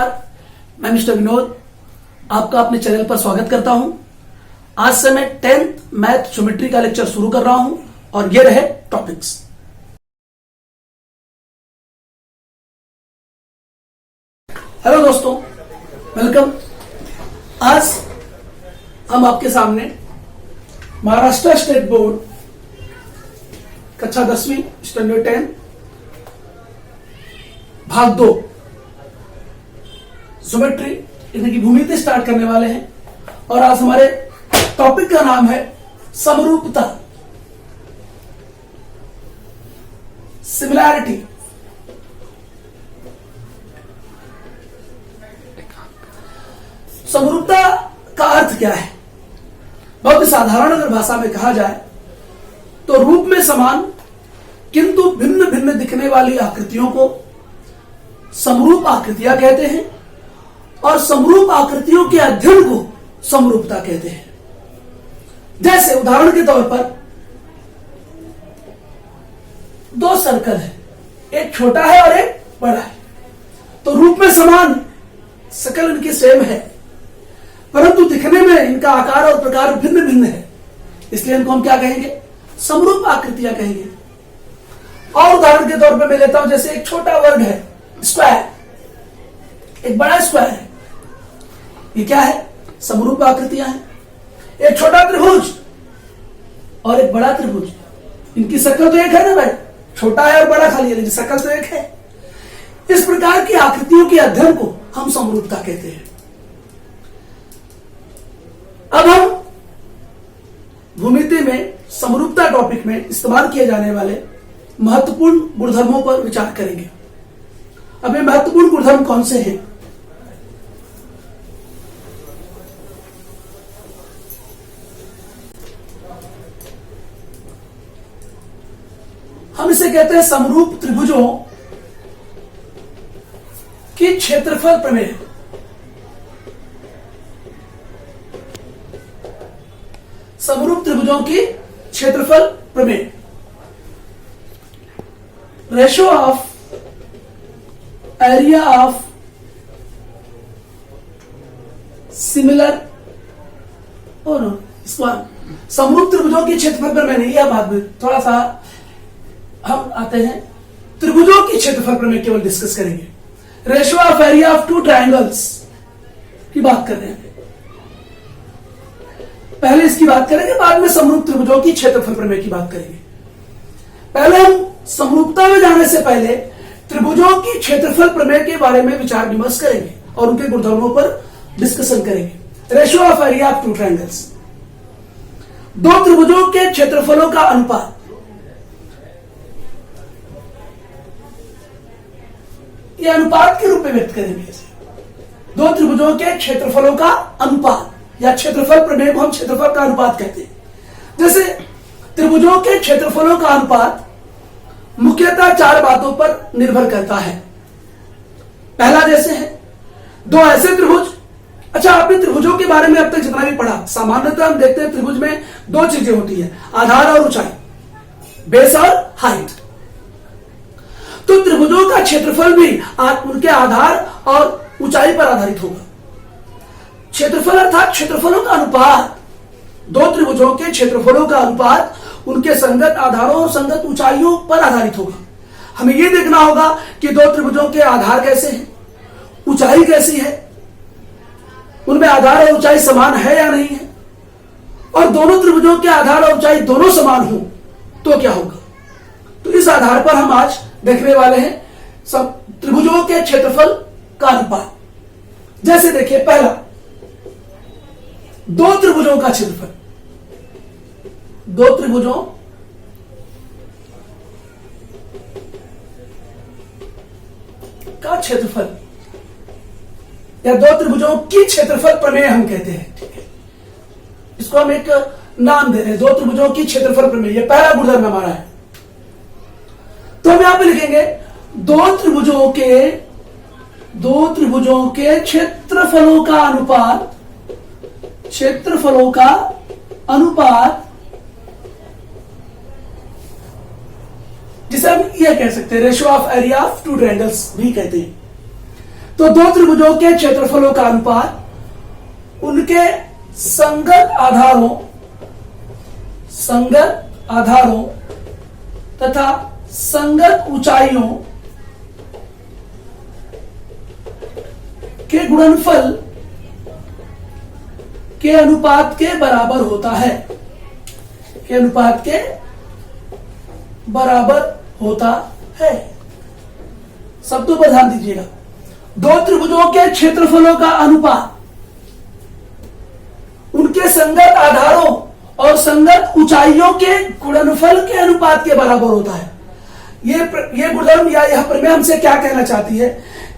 मैं मिस्टर विनोद आपका अपने चैनल पर स्वागत करता हूं। आज से मैं 10th मैथ ज्योमेट्री का लेक्चर शुरू कर रहा हूं और ये रहे टॉपिक्स। हेलो दोस्तों, वेलकम। आज हम आपके सामने महाराष्ट्र स्टेट बोर्ड कक्षा 10वीं स्टैंडर्ड 10 भाग 2 ज्योमेट्री यानी कि भूमिति स्टार्ट करने वाले हैं और आज हमारे टॉपिक का नाम है समरूपता, सिमिलैरिटी। समरूपता का अर्थ क्या है? बहुत ही साधारण अगर भाषा में कहा जाए तो रूप में समान किंतु भिन्न भिन्न दिखने वाली आकृतियों को समरूप आकृतियां कहते हैं और समरूप आकृतियों के अध्ययन को समरूपता कहते हैं। जैसे उदाहरण के तौर पर दो सर्कल है, एक छोटा है और एक बड़ा है, तो रूप में समान शकल इनकी सेम है परंतु दिखने में इनका आकार और प्रकार भिन्न भिन्न है, इसलिए इनको हम क्या कहेंगे? समरूप आकृतियां कहेंगे। और उदाहरण के तौर पर मैं लेता हूं, जैसे एक छोटा वर्ग है स्क्वायर, एक बड़ा स्क्वायर है, ये क्या है? समरूप आकृतियां हैं। एक छोटा त्रिभुज और एक बड़ा त्रिभुज, इनकी शक्ल तो एक है ना भाई, छोटा है और बड़ा खाली है लेकिन शक्ल तो एक है। इस प्रकार की आकृतियों के अध्ययन को हम समरूपता कहते हैं। अब हम भूमिति में समरूपता टॉपिक में इस्तेमाल किए जाने वाले महत्वपूर्ण गुणधर्मों पर विचार करेंगे। अब ये महत्वपूर्ण गुणधर्म कौन से हैं? हम इसे कहते हैं समरूप त्रिभुजों की क्षेत्रफल प्रमेय। समरूप त्रिभुजों की क्षेत्रफल प्रमेय, ratio of area of similar समरूप त्रिभुजों की क्षेत्रफल प्रमेय नहीं, यह बाद में थोड़ा सा हम आते हैं। त्रिभुजों की क्षेत्रफल प्रमेय केवल डिस्कस करेंगे। Ratio of area of two triangles की बात कर रहे हैं, पहले इसकी बात करेंगे, बाद में समरूप त्रिभुजों की क्षेत्रफल प्रमेय की बात करेंगे। पहले हम समरूपता में जाने से पहले त्रिभुजों की क्षेत्रफल प्रमेय के बारे में विचार विमर्श करेंगे और उनके गुणधर्मों पर डिस्कशन करेंगे। Ratio of area of two triangles, दो त्रिभुजों के क्षेत्रफलों का अनुपात। यह अनुपात के रूप में व्यक्त करेंगे इसे। दो त्रिभुजों के क्षेत्रफलों का अनुपात या क्षेत्रफल प्रमेय को हम क्षेत्रफल का अनुपात कहते हैं। जैसे त्रिभुजों के क्षेत्रफलों का अनुपात मुख्यतः चार बातों पर निर्भर करता है। पहला जैसे है दो ऐसे त्रिभुज। अच्छा, आपने त्रिभुजों के बारे में अब तक जितना भी पढ़ा, सामान्यतः हम देखते हैं त्रिभुज में दो चीजें होती है, आधार और ऊंचाई, बेस और हाइट। तो त्रिभुजों का क्षेत्रफल भी उनके आधार और ऊंचाई पर आधारित होगा। क्षेत्रफल अर्थात क्षेत्रफलों का अनुपात, दो त्रिभुजों के क्षेत्रफलों का अनुपात उनके संगत आधारों और संगत ऊंचाइयों पर आधारित होगा। हमें यह देखना होगा कि दो त्रिभुजों के आधार कैसे हैं, ऊंचाई कैसी है, उनमें आधार और ऊंचाई समान है या नहीं है, और दोनों त्रिभुजों के आधार और ऊंचाई दोनों समान हो तो क्या होगा। तो इस आधार पर हम आज देखने वाले हैं सब त्रिभुजों के क्षेत्रफल का अनुपात। जैसे देखिए, पहला दो त्रिभुजों का क्षेत्रफल, दो त्रिभुजों का क्षेत्रफल या दो त्रिभुजों की क्षेत्रफल प्रमेय हम कहते हैं। ठीक है, इसको हम एक नाम दे रहे हैं, दो त्रिभुजों की क्षेत्रफल प्रमेय। यह पहला गुणधर्म हमारा है। तो हम यहां पे लिखेंगे दो त्रिभुजों के क्षेत्रफलों का अनुपात, क्षेत्रफलों का अनुपात जिसे हम यह कह सकते हैं ratio of area of two triangles भी कहते हैं। तो दो त्रिभुजों के क्षेत्रफलों का अनुपात उनके संगत आधारों तथा संगत ऊंचाइयों के गुणनफल के अनुपात के बराबर होता है, के अनुपात के बराबर होता है। शब्दों पर ध्यान दीजिएगा। दो त्रिभुजों के क्षेत्रफलों का अनुपात उनके संगत आधारों और संगत ऊंचाइयों के गुणनफल के अनुपात के बराबर होता है। ये गुणधर्म या यह प्रमेय हमसे क्या कहना चाहती है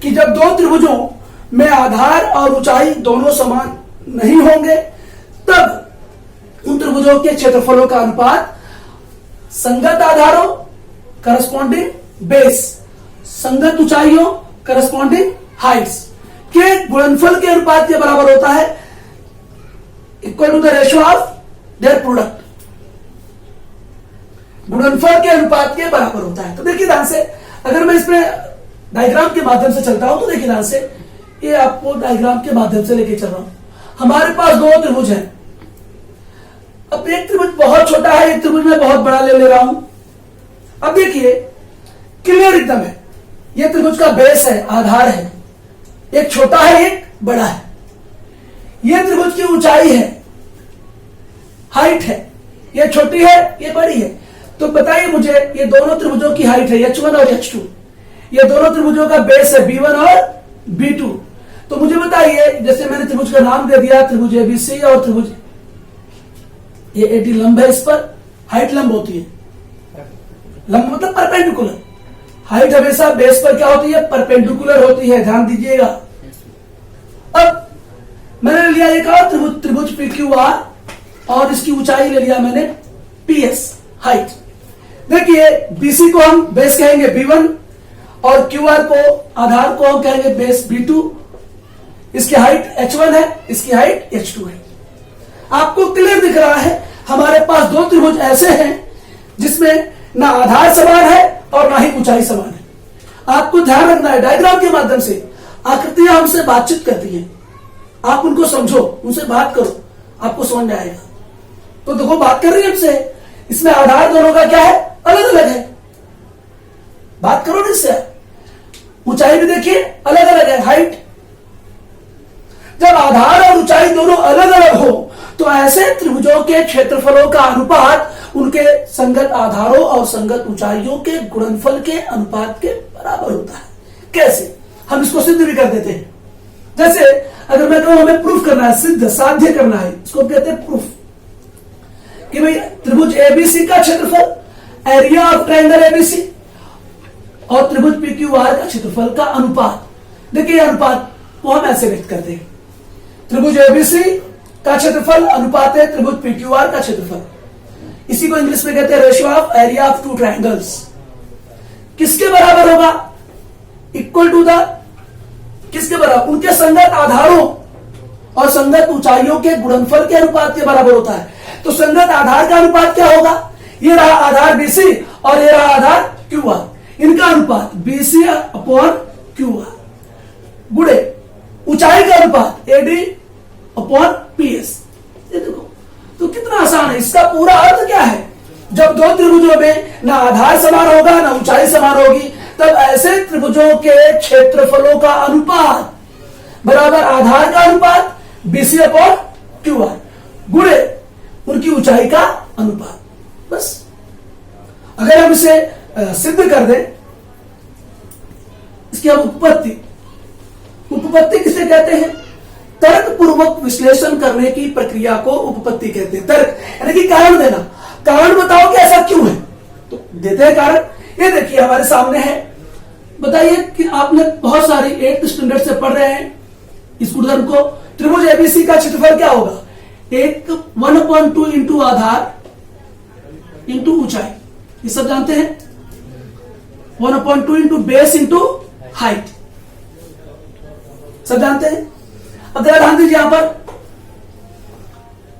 कि जब दो त्रिभुजों में आधार और ऊंचाई दोनों समान नहीं होंगे तब उन त्रिभुजों के क्षेत्रफलों का अनुपात संगत आधारों करस्पॉन्डिंग बेस, संगत ऊंचाइयों करस्पॉन्डिंग हाइट्स के गुणनफल के अनुपात के बराबर होता है, equal to the ratio of their product. गुणनफल के अनुपात के बराबर होता है। तो देखिए ध्यान से, अगर मैं इसमें डायग्राम के माध्यम से चलता हूं तो देखिए ध्यान से, ये आपको डायग्राम के माध्यम से लेके चल रहा हूं। हमारे पास दो त्रिभुज हैं। अब एक त्रिभुज बहुत छोटा है, एक त्रिभुज में बहुत बड़ा ले रहा हूं। अब देखिए क्लियर एकदम है, ये त्रिभुज का बेस है, आधार है, एक छोटा है एक बड़ा है। ये त्रिभुज की ऊंचाई है, हाइट है, ये छोटी है ये बड़ी है। तो बताइए मुझे, ये दोनों त्रिभुजों की हाइट है h1 और h2, ये दोनों त्रिभुजों का बेस है b1 और b2। तो मुझे बताइए, जैसे मैंने त्रिभुज का नाम दे दिया त्रिभुज एबीसी और त्रिभुज ये एडी लंब है, इस पर हाइट लंब होती है, लंब मतलब परपेंडिकुलर। हाइट हमेशा बेस पर क्या होती है, परपेंडिकुलर होती है, ध्यान दीजिएगा। अब मैंने लिया एक और त्रिभुज PQR और इसकी ऊंचाई ले लिया मैंने PS हाइट। देखिए BC को हम बेस कहेंगे B1 और QR को आधार को हम कहेंगे बेस B2। इसकी हाइट H1 है, इसकी हाइट H2 है। आपको क्लियर दिख रहा है, हमारे पास दो त्रिभुज ऐसे हैं जिसमें ना आधार समान है और ना ही ऊंचाई समान है। आपको ध्यान रखना है, डायग्राम के माध्यम से आकृतियां हमसे बातचीत करती हैं, आप उनको समझो, उनसे बात करो, आपको समझ में आएगा। तो देखो बात कर रही है हमसे, इसमें आधार दोनों का क्या है, अलग अलग है। बात करो इससे, ऊंचाई भी देखिए अलग अलग है, हाइट। जब आधार और ऊंचाई दोनों अलग अलग हो तो ऐसे त्रिभुजों के क्षेत्रफलों का अनुपात उनके संगत आधारों और संगत ऊंचाइयों के गुणनफल के अनुपात के बराबर होता है। कैसे? हम इसको सिद्ध भी कर देते हैं। जैसे अगर मैं कहूं हमें प्रूफ करना है, सिद्ध साध्य करना है, इसको कहते हैं प्रूफ, कि भाई त्रिभुज एबीसी का क्षेत्रफल, एरिया ऑफ ट्रायंगल एबीसी, और त्रिभुज PQR का क्षेत्रफल का अनुपात। देखिए अनुपात को हम ऐसे व्यक्त करते हैं, त्रिभुज एबीसी का क्षेत्रफल अनुपात है त्रिभुज PQR का क्षेत्रफल। इसी को इंग्लिश में कहते हैं ratio of area of two triangles. किसके बराबर होगा? इक्वल टू द, किसके बराबर? उनके संगत आधारों और संगत ऊंचाइयों के गुणनफल के अनुपात के बराबर होता है। तो संगत आधार का अनुपात क्या होगा? ये रहा आधार BC और ये रहा आधार QR, इनका अनुपात BC अपॉन QR गुणे ऊंचाई का अनुपात AD अपॉन PS। ये देखो तो कितना आसान है। इसका पूरा अर्थ क्या है? जब दो त्रिभुजों में ना आधार समान होगा ना ऊंचाई समान होगी, तब ऐसे त्रिभुजों के क्षेत्रफलों का अनुपात बराबर आधार का अनुपात BC अपॉन QR गुणे उनकी ऊंचाई का अनुपात। बस अगर हम इसे सिद्ध कर दें, इसकी हम उपपत्ति किसे कहते हैं? तर्क पूर्वक विश्लेषण करने की प्रक्रिया को उपपत्ति कहते हैं। तर्क यानी कि कारण देना, कारण बताओ कि ऐसा क्यों है, तो देते हैं कारण। ये देखिए हमारे सामने है, बताइए कि आपने बहुत सारी 8th स्टैंडर्ड से पढ़ रहे हैं इस गुणधर्म को। त्रिभुज एबीसी का क्षेत्रफल क्या होगा? एक 1/2 इंटू आधार इंटू ऊंचाई, ये सब जानते हैं। 1/2 इंटू बेस इंटू हाइट, सब जानते हैं। अब जरा ध्यान दीजिए, यहां पर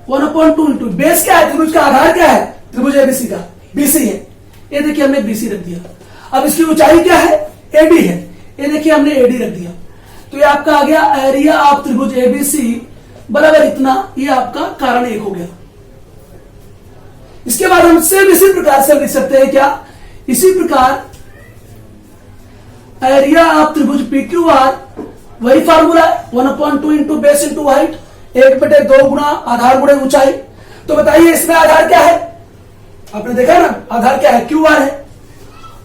1/2 इंटू बेस क्या है? त्रिभुज का आधार क्या है? त्रिभुज एबीसी का BC है, ये देखिए हमने BC रख दिया। अब इसकी ऊंचाई क्या है? AD है, ये देखिए हमने AD रख दिया। तो ये आपका आ गया एरिया ऑफ त्रिभुज एबीसी बराबर इतना, ये आपका कारण 1 हो गया। इसके बाद हम सेम इसी प्रकार से लिख सकते हैं क्या, इसी प्रकार एरिया ऑफ त्रिभुज PQR, वही formula 1/2 into base into height, 1/2 गुणा आधार गुणे ऊंचाई। तो बताइए इसमें आधार क्या है, आपने देखा ना आधार क्या है, QR है,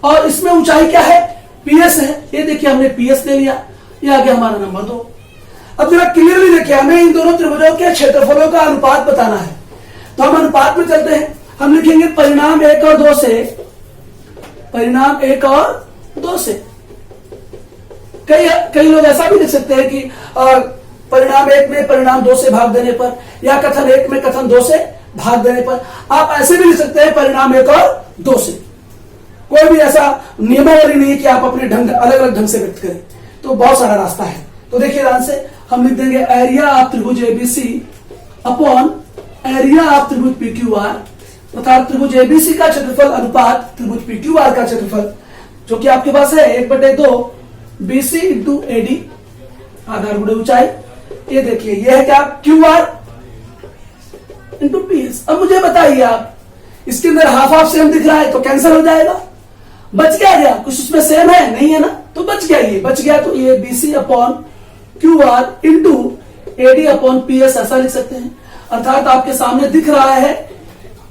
और इसमें ऊंचाई क्या है, PS है। ये देखिए हमने PS ले लिया, ये आ गया हमारा नंबर 2। अब जरा क्लियरली देखिए, हमें इन दोनों त्रिभुजों के क्षेत्रफलों का अनुपात बताना है। तो हम अनुपात में चलते हैं, हम लिखेंगे परिणाम 1 और 2 से, परिणाम 1 और 2 से। कई लोग ऐसा भी लिख सकते हैं कि परिणाम 1 में परिणाम 2 से भाग देने पर, या कथन 1 में कथन 2 से भाग देने पर। आप ऐसे भी लिख सकते हैं परिणाम 1 और 2 से। कोई भी ऐसा नियमावली नहीं है कि आप अपने ढंग अलग अलग ढंग से व्यक्त करें, तो बहुत सारा रास्ता है। तो देखिए ध्यान से, हम लिख देंगे एरिया ऑफ त्रिभुज एबीसी अपॉन एरिया ऑफ त्रिभुज PQR, अर्थात त्रिभुज एबीसी का क्षेत्रफल अनुपात त्रिभुज PQR का क्षेत्रफल, जो कि आपके पास है 1/2 BC इंटू AD, आधार गुणे ऊंचाई। ये देखिए ये है क्या, QR इंटू PS। अब मुझे बताइए आप, इसके अंदर हाफ हाफ सेम दिख रहा है तो कैंसिल हो जाएगा, बच क्या कुछ उसमें सेम है नहीं है ना, तो बच गया, ये बच गया। तो ये BC upon QR into AD upon PS ऐसा लिख सकते हैं। अर्थात आपके सामने दिख रहा है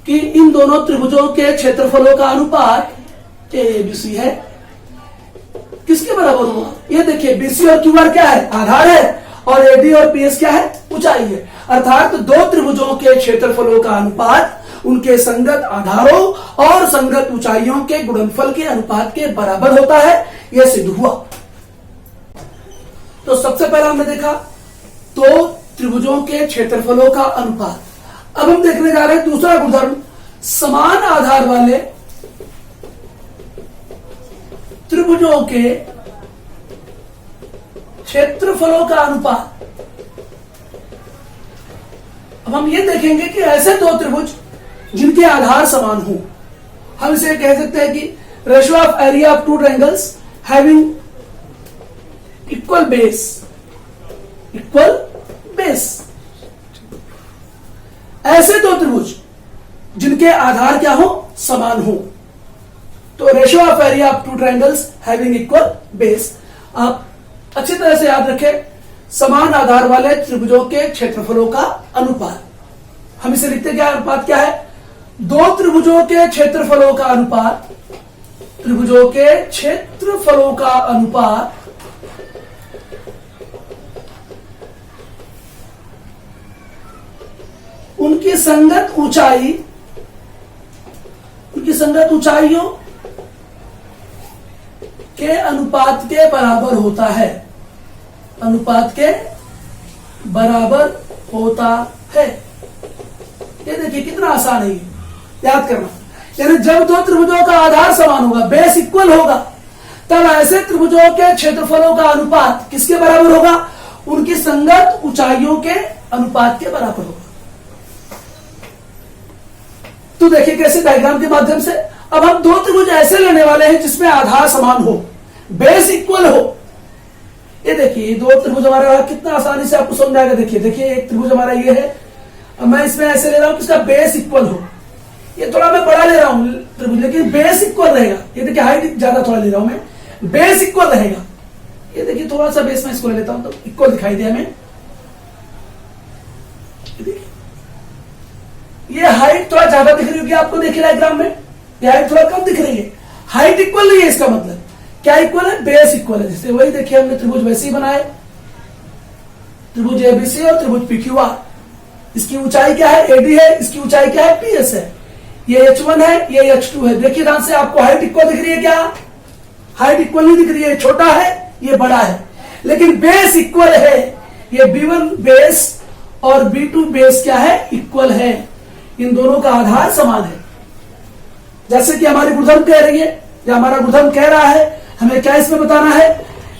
कि इन दोनों त्रिभुजों के क्षेत्रफलों का अनुपात ABC है, किसके बराबर हुआ, ये देखिए BC और QR क्या है, आधार है, और AD और PS क्या है, ऊंचाई है। अर्थात दो त्रिभुजों के क्षेत्रफलों का अनुपात उनके संगत आधारों और संगत ऊंचाइयों के गुणनफल के अनुपात के बराबर होता है, यह सिद्ध हुआ। तो सबसे पहला हमने देखा दो त्रिभुजों के क्षेत्रफलों का अनुपात। अब हम देखने जा रहे हैं दूसरा गुणधर्म, समान आधार वाले त्रिभुजों के क्षेत्रफलों का अनुपात। अब हम ये देखेंगे कि ऐसे दो त्रिभुज जिनके आधार समान हो, हम इसे कह सकते हैं कि ratio of area of two triangles having equal base, equal base. ऐसे दो त्रिभुज जिनके आधार क्या हो, समान हो, तो ratio of area of two triangles having equal base. आप अच्छी तरह से याद रखें, समान आधार वाले त्रिभुजों के क्षेत्रफलों का अनुपात। हम इसे लिखते क्या, अनुपात क्या है, दो त्रिभुजों के क्षेत्रफलों का अनुपात, त्रिभुजों के क्षेत्रफलों का अनुपात उनकी संगत ऊंचाई, उनकी संगत ऊंचाइयों के अनुपात के बराबर होता है, अनुपात के बराबर होता है। ये देखिए कितना आसान है, याद करना। यानी जब दो त्रिभुजों का आधार समान होगा, बेस इक्वल होगा, तब ऐसे त्रिभुजों के क्षेत्रफलों का अनुपात किसके बराबर होगा, उनकी संगत ऊंचाइयों के अनुपात के बराबर होगा। तो देखिए कैसे, डायग्राम के माध्यम से। अब हम दो त्रिभुज ऐसे लेने वाले हैं जिसमें आधार समान हो, बेस इक्वल हो। ये देखिए दो त्रिभुज हमारा कितना आसानी से आपको समझ आएगा। देखिए देखिए एक त्रिभुज हमारा ये है, अब मैं इसमें ऐसे ले रहा हूं जिसका बेस इक्वल हो। ये थोड़ा मैं बड़ा ले रहा हूं त्रिभुज, लेकिन बेस इक्वल रहेगा। ये देखिए हाइट ज्यादा थोड़ा ले रहा हूं मैं, बेस इक्वल रहेगा। ये देखिए थोड़ा सा बेस में इसको ले लेता हूं तो इक्वल दिखाई दिया हमें। ये हाइट थोड़ा ज्यादा दिख रही होगी आपको, देखिए डायग्राम में ये हाइट थोड़ा कम दिख रही है। हाइट इक्वल नहीं है, इसका मतलब क्या इक्वल है, बेस इक्वल है। जैसे वही देखिए हमने त्रिभुज वैसे ही बनाए, त्रिभुज एबीसी और त्रिभुज PQR। इसकी ऊंचाई क्या है, AD है, इसकी ऊंचाई क्या है, PS है। ये H1 है, ये H2 है। देखिए ध्यान से, आपको हाइट इक्वल दिख रही है क्या, हाइट इक्वल नहीं दिख रही है, छोटा है ये बड़ा है, लेकिन बेस इक्वल है। ये B1 बेस और B2 बेस क्या है, इक्वल है। इन दोनों का आधार समान है। जैसे कि हमारी गुणधर्म कह रही है, या हमारा गुणधर्म कह रहा है, हमें क्या इसमें बताना है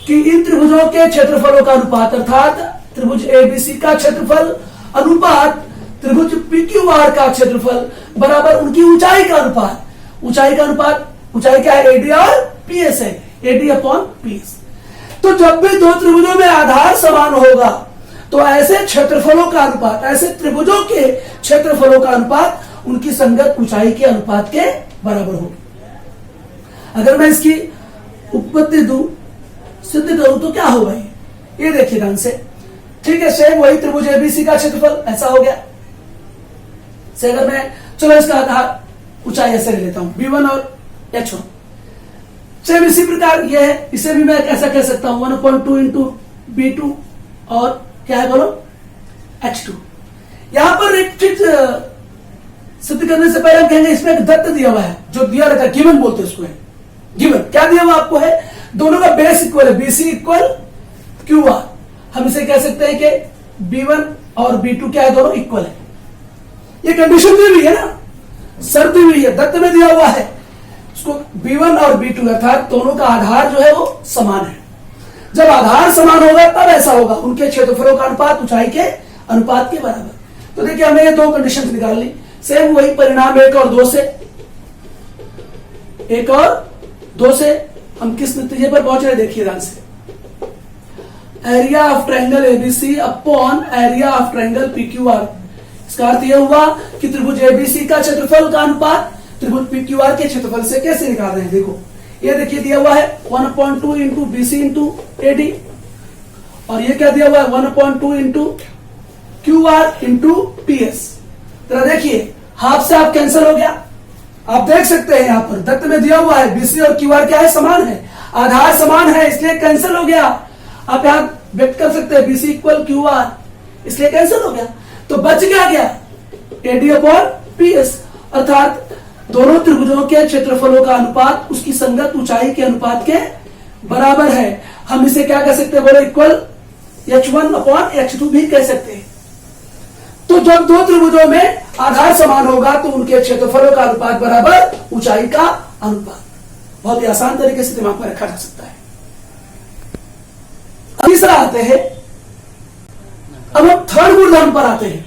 कि इन त्रिभुजों के क्षेत्रफलों का अनुपात, अर्थात त्रिभुज ABC का क्षेत्रफल अनुपात त्रिभुज PQR का क्षेत्रफल बराबर उनकी ऊंचाई का अनुपात। ऊंचाई का अनुपात, ऊंचाई क्या है, AD और PS है, AD अपॉन PS। तो जब भी दो त्रिभुजों में आधार समान होगा तो ऐसे क्षेत्रफलों का अनुपात, ऐसे त्रिभुजों के क्षेत्रफलों का अनुपात उनकी संगत ऊंचाई के अनुपात के बराबर होगी। अगर मैं इसकी उत्पत्ति दूं, सिद्ध करूं तो क्या होगा? ये देखिए ध्यान से। ठीक है, सेम वही त्रिभुज एबीसी का क्षेत्रफल ऐसा हो गया। से अगर मैं, चलो इसका आधार ऊंचाई ऐसे ले लेता हूं, b1 और h1। सेम इसी प्रकार ये है, इसे भी मैं कैसा कह सकता हूं, 1/2 इंटू b2 और क्या है बोलो, h2। यहां पर एक चीज सिद्ध करने से पहले हम कहेंगे इसमें एक दत्त दिया हुआ है, जो दिया रहता है, गिवन बोलते हैं उसको है। गिवन क्या दिया हुआ आपको है? दोनों का बेस इक्वल है, बीसी इक्वल क्यूआर। हम इसे कह सकते हैं कि b1 और b2 क्या है, दोनों इक्वल है। ये कंडीशन दी हुई है ना, शर्त दी हुई है, दत्त में दिया हुआ है। उसको b1 और b2 अर्थात दोनों का आधार जो है वो समान है। जब आधार समान होगा तब ऐसा होगा, उनके क्षेत्रफलों का अनुपात ऊंचाई के अनुपात के बराबर। तो देखिए हमने ये दो कंडीशन निकाल ली। सेम वही परिणाम 1 और 2 से, 1 और 2 से हम किस नतीजे पर पहुंच रहे देखिए ध्यान से। Area of triangle ABC upon area of triangle PQR. इसका अर्थ यह हुआ कि त्रिभुज एबीसी का क्षेत्रफल का अनुपात त्रिभुज पीक्यूआर के क्षेत्रफल से कैसे निकाल रहे हैं। देखो ये देखिए दिया हुआ है 1/2 इंटू बीसी इंटू एडी, और ये क्या दिया हुआ है 1/2 इंटू क्यूआर इंटू पीएस। तो देखिए हाफ से हाफ कैंसिल हो गया। आप देख सकते हैं यहां पर दत्त में दिया हुआ है बीसी और क्यूआर क्या है, समान है, आधार समान है, इसलिए कैंसिल हो गया। आप यहां व्यक्त कर सकते हैं बीसी इक्वल क्यूआर, इसलिए कैंसिल हो गया। तो बच गया एडी अपॉन पीएस, अर्थात दोनों त्रिभुजों के क्षेत्रफलों का अनुपात उसकी संगत ऊंचाई के अनुपात के बराबर है। हम इसे क्या कह सकते हैं बोले, इक्वल h1 अपॉन h2 भी कह सकते हैं। तो जब दो त्रिभुजों में आधार समान होगा तो उनके क्षेत्रफलों का अनुपात बराबर ऊंचाई का अनुपात। बहुत ही आसान तरीके से दिमाग में रखा जा सकता है। तीसरा आते हैं, अब हम थर्ड गुणधर्म पर आते हैं।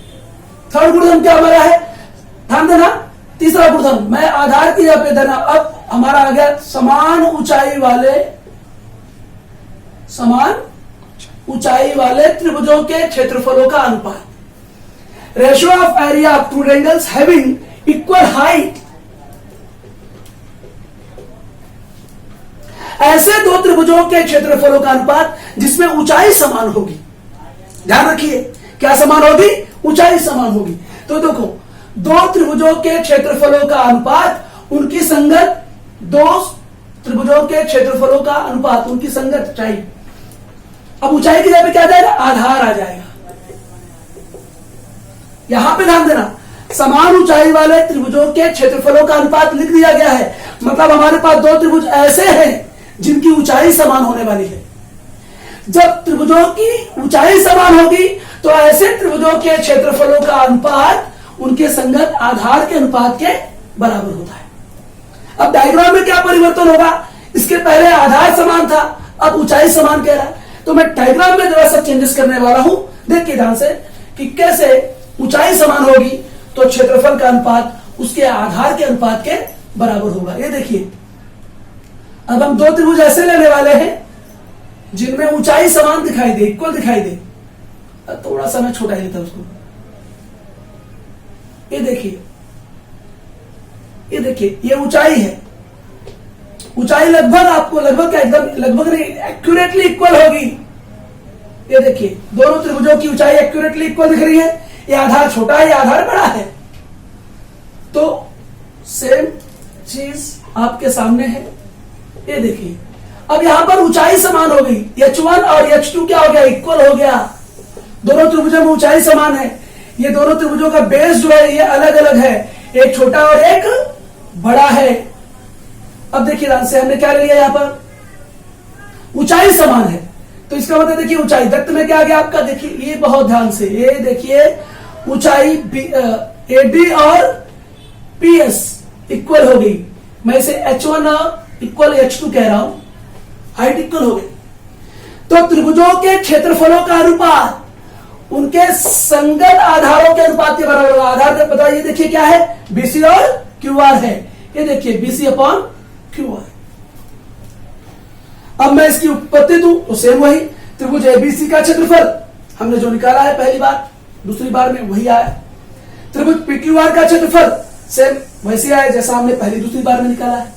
थर्ड गुणधर्म क्या हमारा है, ध्यान देना। तीसरा गुणधर्म मैं आधार की जगह पे देना। अब हमारा आ गया समान ऊंचाई वाले त्रिभुजों के क्षेत्रफलों का अनुपात। Ratio of area of two triangles having equal height. ऐसे दो त्रिभुजों के क्षेत्रफलों का अनुपात जिसमें ऊंचाई समान होगी। ध्यान रखिए क्या समान होगी, ऊंचाई समान होगी। तो देखो दो त्रिभुजों के क्षेत्रफलों का अनुपात उनकी संगत, दो त्रिभुजों के क्षेत्रफलों का अनुपात उनकी संगत ऊंचाई। अब ऊंचाई की जगह पे क्या आ जाएगा, आधार आ जाएगा। यहां पे ध्यान देना, समान ऊंचाई वाले त्रिभुजों के क्षेत्रफलों का अनुपात लिख दिया गया है। मतलब हमारे पास दो त्रिभुज ऐसे हैं जिनकी ऊंचाई समान होने वाली है। जब त्रिभुजों की ऊंचाई समान होगी तो ऐसे त्रिभुजों के क्षेत्रफलों का अनुपात उनके संगत आधार के अनुपात के बराबर होता है। अब डायग्राम में क्या परिवर्तन होगा, इसके पहले आधार समान था, अब ऊंचाई समान कह रहा है। तो मैं डायग्राम में जरा सा चेंजेस करने वाला हूं। देखिए ध्यान से कि कैसे ऊंचाई समान होगी तो क्षेत्रफल का अनुपात उसके आधार के अनुपात के बराबर होगा। ये देखिए अब हम दो त्रिभुज ऐसे लेने वाले हैं जिनमें ऊंचाई समान दिखाई दे, इक्वल दिखाई दे। थोड़ा सा मैं छोटा ही लेता उसको। ये देखिए ये ऊंचाई है। ऊंचाई लगभग आपको लगभग नहीं, एक्यूरेटली इक्वल होगी। ये देखिए दोनों त्रिभुजों की ऊंचाई एक्यूरेटली इक्वल दिख रही है। ये आधार छोटा है, ये आधार बड़ा है। तो सेम चीज आपके सामने है। ये देखिए अब यहां पर ऊंचाई समान हो गई, h1 और h2 क्या हो गया, इक्वल हो गया। दोनों त्रिभुजों में ऊंचाई समान है। ये दोनों त्रिभुजों का बेस जो है ये अलग अलग है, एक छोटा और एक बड़ा है। अब देखिए ध्यान से हमने क्या ले लिया, यहां पर ऊंचाई समान है तो इसका मतलब देखिए ऊंचाई दत्त में क्या आ गया आपका, देखिए ये बहुत ध्यान से, ये देखिए ऊंचाई एडी और पीएस इक्वल हो गई। मैं इसे h1 इक्वल h2 कह रहा हूं, हाइट इक्वल हो गई। तो त्रिभुजों के क्षेत्रफलों का अनुपात उनके संगत आधारों के अनुपात के बराबर होगा। आधार का पता ये देखिए क्या है, बीसी और क्यूआर है। ये देखिए बीसी अपॉन क्यूआर। अब मैं इसकी उत्पत्ति दूं तो सेम वही त्रिभुज एबीसी का क्षेत्रफल हमने जो निकाला है पहली बार, दूसरी बार में वही आया। त्रिभुज पीक्यूआर का क्षेत्रफल सेम वैसे आया जैसा हमने पहली दूसरी बार में निकाला है।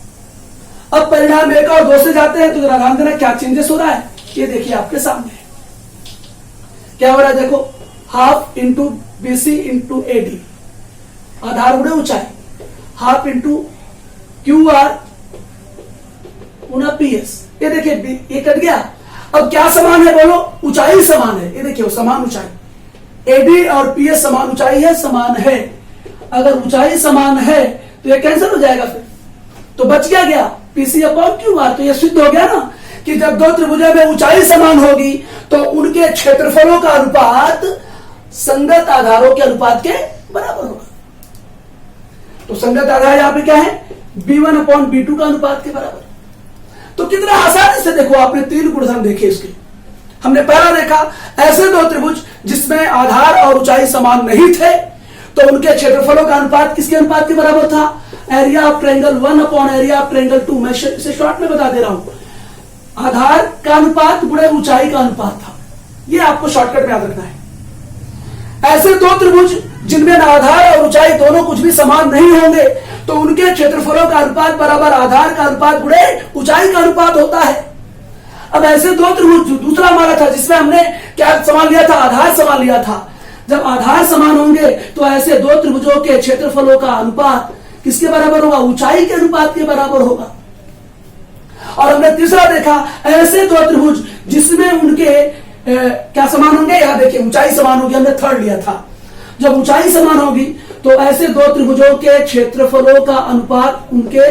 अब परिणाम 1 और 2 से जाते हैं तो जरा ध्यान देना क्या चेंजेस हो रहा है, ये देखिए आपके सामने क्या हो रहा है। देखो half into BC into AD, आधार गुणे ऊंचाई, हाफ इंटू क्यू आर गुना पीएस। ये देखिए ये कट गया। अब क्या समान है बोलो, ऊंचाई समान है। ये देखिए समान ऊंचाई, एडी और पीएस समान ऊंचाई है, समान है। अगर ऊंचाई समान है तो ये कैंसिल हो जाएगा, फिर तो बच गया पीसी अपॉन क्यू आर। तो ये सिद्ध हो गया ना कि जब दो त्रिभुजों में ऊंचाई समान होगी तो उनके क्षेत्रफलों का अनुपात संगत आधारों के अनुपात के बराबर होगा। तो संगत आधार यहां पे क्या है, B1 अपॉन B2 का अनुपात के बराबर। तो कितना आसानी से देखो, आपने 3 गुणधर्म देखे इसके। हमने पहला देखा ऐसे दो त्रिभुज जिसमें आधार और ऊंचाई समान नहीं थे तो उनके क्षेत्रफलों का अनुपात किसके अनुपात के बराबर था, area of triangle 1 upon area of triangle 2। मैं इसे शॉर्ट में बता दे रहा हूं, आधार का अनुपात गुणे ऊंचाई का अनुपात था। ये आपको शॉर्टकट में याद रखना है। ऐसे दो त्रिभुज जिनमें आधार और ऊंचाई दोनों कुछ भी समान नहीं होंगे तो उनके क्षेत्रफलों का अनुपात बराबर आधार का अनुपात गुणे ऊंचाई का अनुपात होता है। अब ऐसे दो त्रिभुज दूसरा हमारा था जिसमें हमने क्या समान लिया था, आधार समान लिया था। जब आधार समान होंगे तो ऐसे दो त्रिभुजों के क्षेत्रफलों का अनुपात किसके बराबर होगा, ऊंचाई के अनुपात के बराबर होगा। और हमने तीसरा देखा ऐसे दो त्रिभुज जिसमें उनके क्या समान होंगे, यहां देखिए ऊंचाई समान होगी, हमने थर्ड लिया था। जब ऊंचाई समान होगी तो ऐसे दो त्रिभुजों के क्षेत्रफलों का अनुपात उनके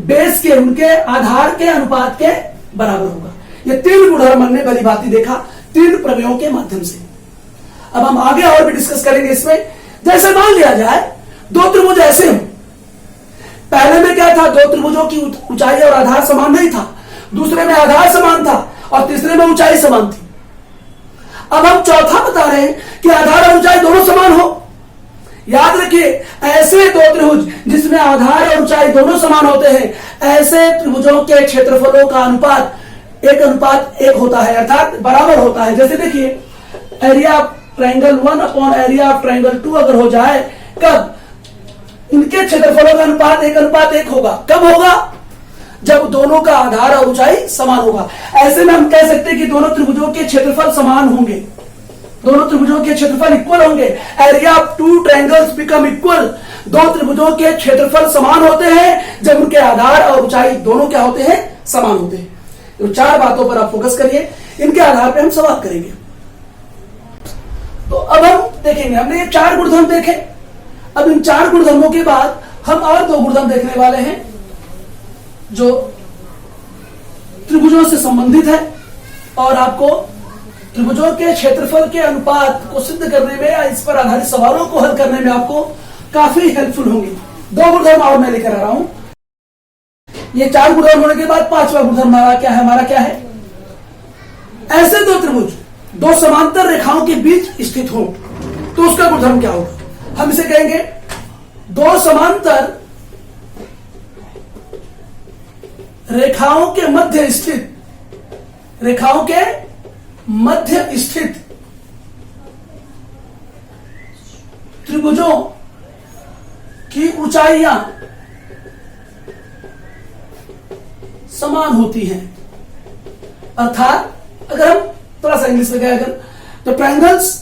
बेस के, उनके आधार के अनुपात के बराबर होगा। ये 3 गुणधर्म हमने भली भांति देखा 3 प्रमेयों के माध्यम से। अब हम आगे और भी डिस्कस करेंगे इसमें। जैसे मान लिया जाए दो त्रिभुज ऐसे हों, पहले में क्या था, दो त्रिभुजों की ऊंचाई और आधार समान नहीं था, दूसरे में आधार समान था और तीसरे में ऊंचाई समान थी। अब हम चौथा बता रहे हैं कि आधार और ऊंचाई दोनों समान हो। याद रखिए ऐसे दो त्रिभुज जिसमें आधार और ऊंचाई दोनों समान होते हैं, ऐसे त्रिभुजों के क्षेत्रफलों का अनुपात 1:1 होता है, अर्थात बराबर होता है। जैसे देखिए area of triangle 1 upon area of triangle 2 अगर हो जाए, कब इनके क्षेत्रफलों का अनुपात 1:1 होगा। कब होगा, जब दोनों का आधार और ऊंचाई समान होगा। ऐसे में हम कह सकते हैं कि दोनों त्रिभुजों के क्षेत्रफल समान होंगे, दोनों त्रिभुजों के क्षेत्रफल इक्वल होंगे। Area of 2 triangles become equal. दो त्रिभुजों के क्षेत्रफल समान होते हैं जब उनके आधार और ऊंचाई दोनों क्या होते हैं, समान होते हैं। तो 4 बातों पर आप फोकस करिए, इनके आधार पर हम सवाल करेंगे। तो अब हम देखेंगे, हमने ये 4 गुणधर्म देखे। अब इन 4 गुणधर्मों के बाद हम और 2 गुणधर्म देखने वाले हैं जो त्रिभुजों से संबंधित है और आपको त्रिभुजों के क्षेत्रफल के अनुपात को सिद्ध करने में या इस पर आधारित सवालों को हल करने में आपको काफी हेल्पफुल होंगे। 2 गुणधर्म और मैं लेकर आ रहा हूं। ये 4 गुणधर्म होने के बाद 5वां गुणधर्म हमारा क्या है, ऐसे दो त्रिभुज दो समांतर रेखाओं के बीच स्थित हो तो उसका गुणधर्म क्या होगा। हम इसे कहेंगे दो समांतर रेखाओं के मध्य स्थित, रेखाओं के मध्य स्थित त्रिभुजों की ऊंचाइयां समान होती हैं। अर्थात अगर हम थोड़ा सा इंग्लिश में कहें, तो triangles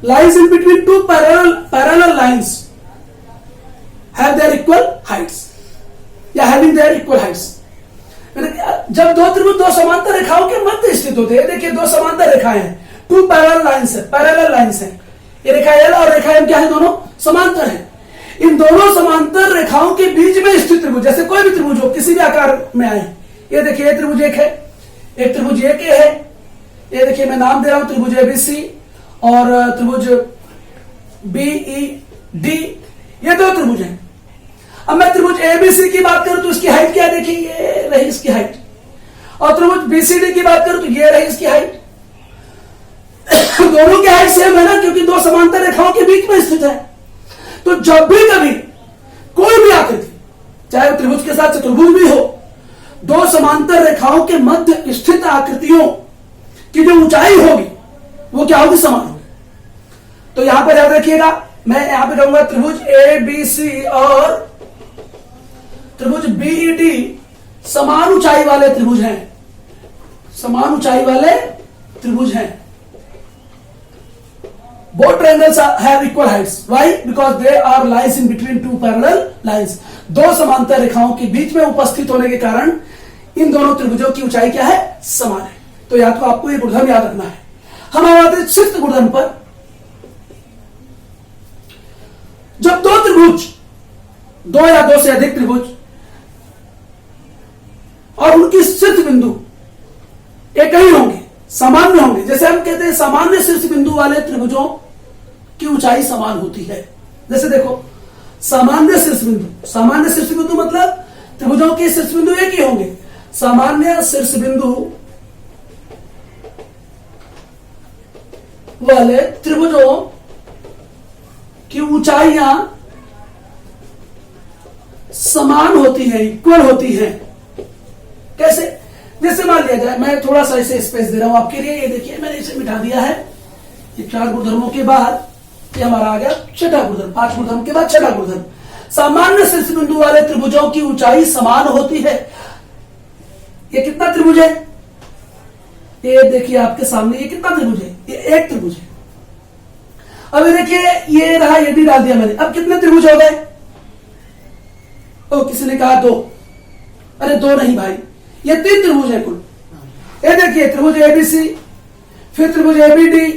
lies in between 2 parallel lines have their equal Heights या हैविंग देयर इक्वल हाइट्स। जब दो त्रिभुज दो समांतर रेखाओं के मध्य स्थित होते हैं, देखिए दो समांतर रेखाएं हैं, 2 पैरेलल लाइंस है। ये रेखा एल और रेखा एम क्या है, दोनों समांतर है। इन दोनों समांतर रेखाओं के बीच में स्थित त्रिभुज, जैसे कोई भी त्रिभुज हो किसी भी आकार में आए, ये देखिए ये त्रिभुज एक है, एक त्रिभुज एक है, ये देखिए मैं नाम दे रहा हूं त्रिभुज एबीसी और त्रिभुज बीईडी, ये 2 त्रिभुज हैं। अब मैं त्रिभुज एबीसी की बात करूं तो इसकी हाइट क्या है, देखिए ये रही इसकी हाइट, और त्रिभुज बीसीडी की बात करूं तो ये रही इसकी हाइट। दोनों की हाइट सेम है ना, क्योंकि 2 समांतर रेखाओं के बीच में स्थित है। तो जब भी कभी कोई भी आकृति, चाहे त्रिभुज के साथ चतुर्भुज भी हो, दो समांतर रेखाओं के मध्य स्थित आकृतियों की जो ऊंचाई होगी वो क्या होगी, समान होगी। तो यहां पर याद रखिएगा, मैं यहां पे कहूंगा त्रिभुज ए बी सी और त्रिभुज बीईडी समान ऊंचाई वाले त्रिभुज हैं, समान ऊंचाई वाले त्रिभुज हैं। Both triangles have equal heights. Why? Because they are lies in between two parallel lines. दो समांतर रेखाओं के बीच में उपस्थित होने के कारण इन दोनों त्रिभुजों की ऊंचाई क्या है, समान है। तो या तो आपको ये गुणधर्म याद रखना है। हम आते हैं सिर्फ गुणधर्म पर। जब दो त्रिभुज, दो या दो से अधिक त्रिभुज और उनकी शीर्ष बिंदु एक ही होंगे, सामान्य होंगे, जैसे हम कहते हैं सामान्य शीर्ष बिंदु वाले त्रिभुजों की ऊंचाई समान होती है। जैसे देखो, सामान्य शीर्ष बिंदु, सामान्य शीर्ष बिंदु मतलब त्रिभुजों के शीर्ष बिंदु एक ही होंगे। सामान्य शीर्ष बिंदु वाले त्रिभुजों की ऊंचाइयां समान होती है, इक्वल होती है। कैसे? जैसे मान लिया जाए, मैं थोड़ा सा इसे स्पेस दे रहा हूं आपके लिए। ये देखिए, मैंने इसे मिटा दिया है। ये 4 गुणधर्मों के बाद ये हमारा आ गया छठा गुणधर्म। 5 गुणधर्म के बाद छठा गुणधर्म, सामान्य शीर्ष बिंदु वाले त्रिभुजों की ऊंचाई समान होती है। ये कितना त्रिभुज है? ये देखिए आपके सामने, ये कितना त्रिभुज है? ये एक त्रिभुज है। अब ये देखिए, ये रहा, ये भी डाल दिया मैंने। अब कितने त्रिभुज हो गए? तो किसी ने कहा 2। अरे 2 नहीं भाई, ये 3 त्रिभुज है कुल। ये देखिए, त्रिभुज एबीसी, फिर त्रिभुज एबीडी,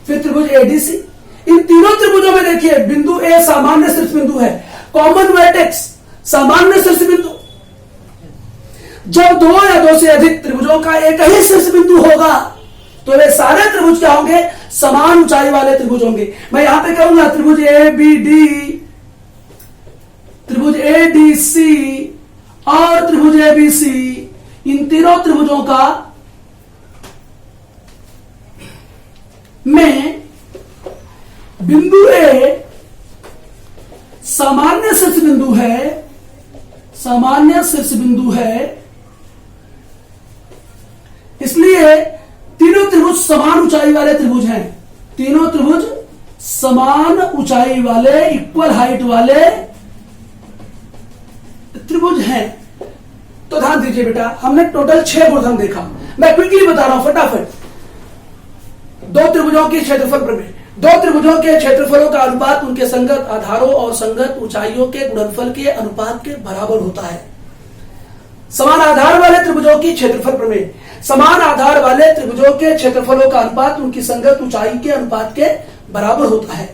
फिर त्रिभुज एडीसी। इन तीनों त्रिभुजों में देखिए, बिंदु ए सामान्य शीर्ष बिंदु है, कॉमन वर्टेक्स सामान्य शीर्ष बिंदु। जब 2 या 2 से अधिक त्रिभुजों का एक ही शीर्ष बिंदु होगा तो वे सारे त्रिभुज क्या होंगे, समान ऊंचाई वाले त्रिभुज होंगे। मैं यहां पे कहूंगा त्रिभुज ए बी डी, त्रिभुज ए डी सी और त्रिभुज ए बी सी, इन तीनों त्रिभुजों का में बिंदु ए सामान्य शीर्ष बिंदु है, सामान्य शीर्ष बिंदु है, इसलिए तीनों त्रिभुज समान ऊंचाई वाले त्रिभुज हैं। तीनों त्रिभुज समान ऊंचाई वाले, इक्वल हाइट वाले त्रिभुज हैं। तो ध्यान दीजिए बेटा, हमने टोटल 6 गुणधर्म देखा। मैं क्विकली बता रहा हूं फटाफट। 2 त्रिभुजों के क्षेत्रफल प्रमेय। 2 त्रिभुजों के क्षेत्रफलों का अनुपात उनके संगत आधारों और संगत ऊंचाइयों के गुणनफल के अनुपात के बराबर होता है। समान आधार वाले त्रिभुजों की क्षेत्रफल प्रमेय। समान आधार वाले त्रिभुजों के क्षेत्रफलों का अनुपात उनकी संगत ऊंचाई के अनुपात के बराबर होता है।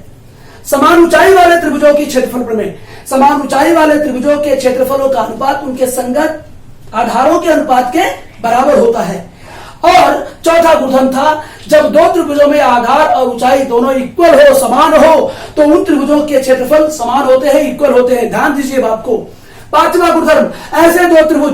समान ऊंचाई वाले त्रिभुजों की क्षेत्रफल प्रमेय। समान ऊंचाई वाले त्रिभुजों के क्षेत्रफलों का अनुपात उनके संगत आधारों के अनुपात के बराबर होता है। और चौथा गुणधर्म था, जब 2 त्रिभुजों में आधार और ऊंचाई दोनों इक्वल हो, समान हो, तो उन त्रिभुजों के क्षेत्रफल समान होते हैं, इक्वल होते हैं। ध्यान दीजिए बात को। 5वां गुणधर्म, ऐसे 2 त्रिभुज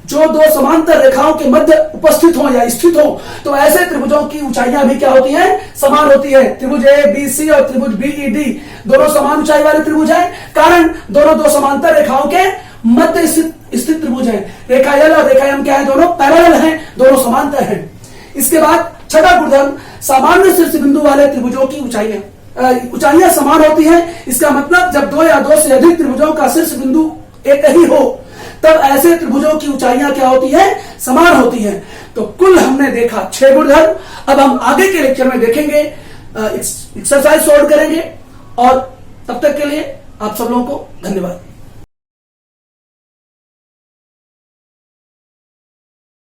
जो 2 समांतर रेखाओं के मध्य उपस्थित हो या स्थित हो, तो ऐसे त्रिभुजों की ऊंचाइयां भी क्या होती हैं, समान होती है। त्रिभुज ए बी सी और त्रिभुज बीईडी दोनों समान ऊंचाई वाले त्रिभुज हैं, कारण दोनों 2 समांतर रेखाओं के मध्य स्थित त्रिभुज हैं। रेखा एल और रेखा एम क्या है, दोनों पैरेलल हैं, दोनों समांतर हैं। इसके बाद छठा गुणधर्म, सामान्य शीर्ष बिंदु वाले त्रिभुजों की ऊंचाइयां समान होती हैं। इसका मतलब जब 2 या 2 से अधिक त्रिभुजों का शीर्ष बिंदु एक ही हो, तब ऐसे त्रिभुजों की ऊंचाइयां क्या होती है, समान होती हैं। तो कुल हमने देखा 6 गुणधर्म। अब हम आगे के लेक्चर में देखेंगे, एक्सरसाइज सॉल्व करेंगे। और तब तक के लिए आप सब लोगों को धन्यवाद।